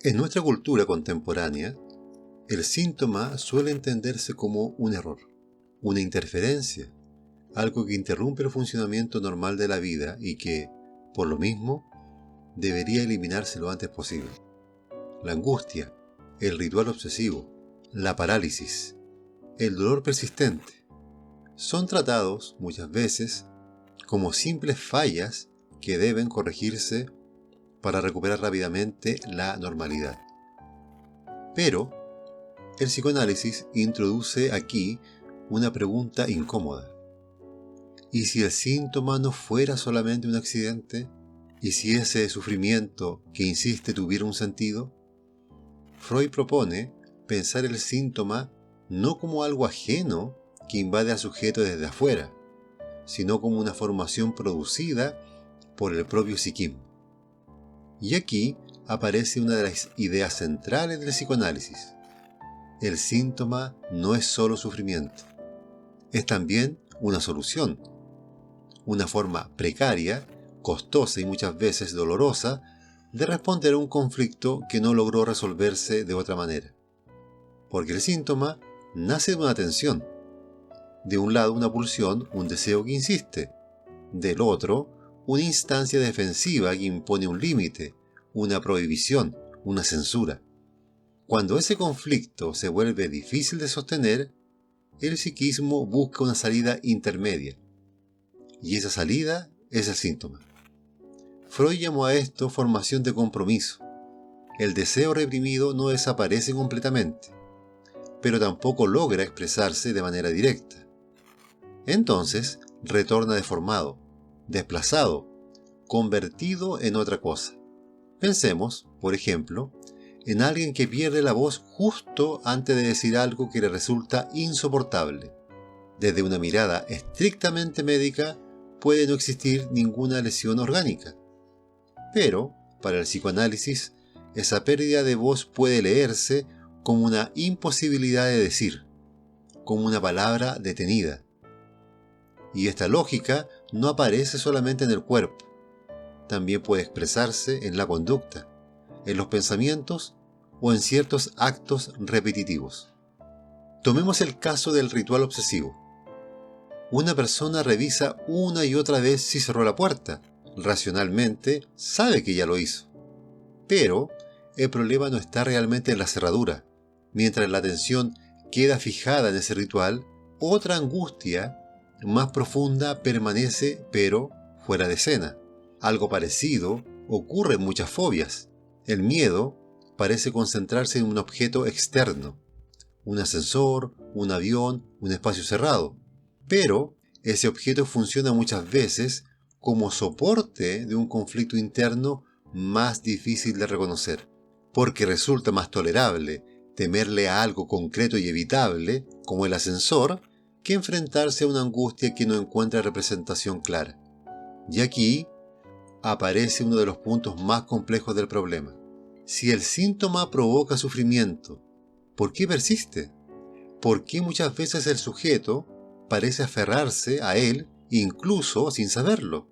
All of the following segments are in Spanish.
En nuestra cultura contemporánea, el síntoma suele entenderse como un error, una interferencia, algo que interrumpe el funcionamiento normal de la vida y que, por lo mismo, debería eliminarse lo antes posible. La angustia, el ritual obsesivo, la parálisis, el dolor persistente, son tratados muchas veces como simples fallas que deben corregirse para recuperar rápidamente la normalidad. Pero el psicoanálisis introduce aquí una pregunta incómoda. ¿Y si el síntoma no fuera solamente un accidente? ¿Y si ese sufrimiento que insiste tuviera un sentido? Freud propone pensar el síntoma no como algo ajeno que invade al sujeto desde afuera, sino como una formación producida por el propio psiquismo. Y aquí aparece una de las ideas centrales del psicoanálisis. El síntoma no es solo sufrimiento, es también una solución, una forma precaria, costosa y muchas veces dolorosa de responder a un conflicto que no logró resolverse de otra manera. Porque el síntoma nace de una tensión. De un lado una pulsión, un deseo que insiste. Del otro, una instancia defensiva que impone un límite, una prohibición, una censura. Cuando ese conflicto se vuelve difícil de sostener, el psiquismo busca una salida intermedia. Y esa salida es el síntoma. Freud llamó a esto formación de compromiso. El deseo reprimido no desaparece completamente, pero tampoco logra expresarse de manera directa. Entonces, retorna deformado, desplazado, convertido en otra cosa. Pensemos, por ejemplo, en alguien que pierde la voz justo antes de decir algo que le resulta insoportable. Desde una mirada estrictamente médica, puede no existir ninguna lesión orgánica. Pero, para el psicoanálisis, esa pérdida de voz puede leerse como una imposibilidad de decir, como una palabra detenida. Y esta lógica no aparece solamente en el cuerpo, también puede expresarse en la conducta, en los pensamientos o en ciertos actos repetitivos. Tomemos el caso del ritual obsesivo. Una persona revisa una y otra vez si cerró la puerta. Racionalmente sabe que ya lo hizo. Pero el problema no está realmente en la cerradura. Mientras la atención queda fijada en ese ritual, otra angustia más profunda permanece, pero fuera de escena. Algo parecido ocurre en muchas fobias. El miedo parece concentrarse en un objeto externo, un ascensor, un avión, un espacio cerrado. Pero ese objeto funciona muchas veces como soporte de un conflicto interno más difícil de reconocer, porque resulta más tolerable temerle a algo concreto y evitable, como el ascensor, que enfrentarse a una angustia que no encuentra representación clara. Y aquí aparece uno de los puntos más complejos del problema. Si el síntoma provoca sufrimiento, ¿por qué persiste? ¿Por qué muchas veces el sujeto parece aferrarse a él incluso sin saberlo?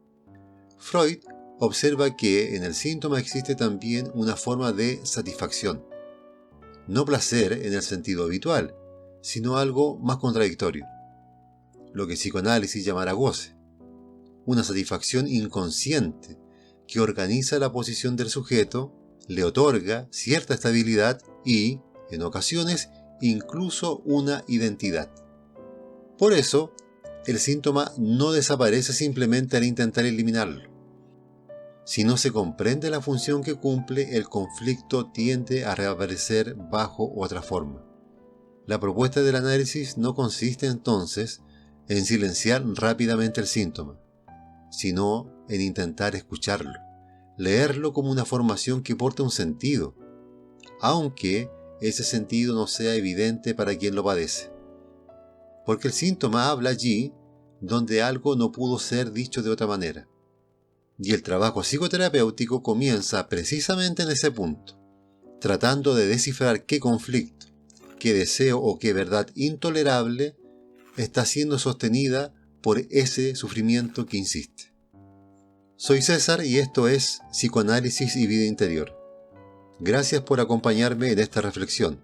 Freud observa que en el síntoma existe también una forma de satisfacción. No placer en el sentido habitual, sino algo más contradictorio. Lo que psicoanálisis llamará goce. Una satisfacción inconsciente que organiza la posición del sujeto, le otorga cierta estabilidad y, en ocasiones, incluso una identidad. Por eso, el síntoma no desaparece simplemente al intentar eliminarlo. Si no se comprende la función que cumple, el conflicto tiende a reaparecer bajo otra forma. La propuesta del análisis no consiste entonces en silenciar rápidamente el síntoma, sino en intentar escucharlo, leerlo como una formación que porta un sentido, aunque ese sentido no sea evidente para quien lo padece. Porque el síntoma habla allí donde algo no pudo ser dicho de otra manera. Y el trabajo psicoterapéutico comienza precisamente en ese punto, tratando de descifrar qué conflicto, qué deseo o qué verdad intolerable está siendo sostenida por ese sufrimiento que insiste. Soy César y esto es Psicoanálisis y Vida Interior. Gracias por acompañarme en esta reflexión.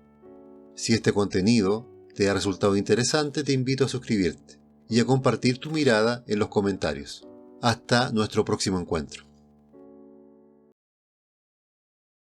Si este contenido te ha resultado interesante, te invito a suscribirte y a compartir tu mirada en los comentarios. Hasta nuestro próximo encuentro.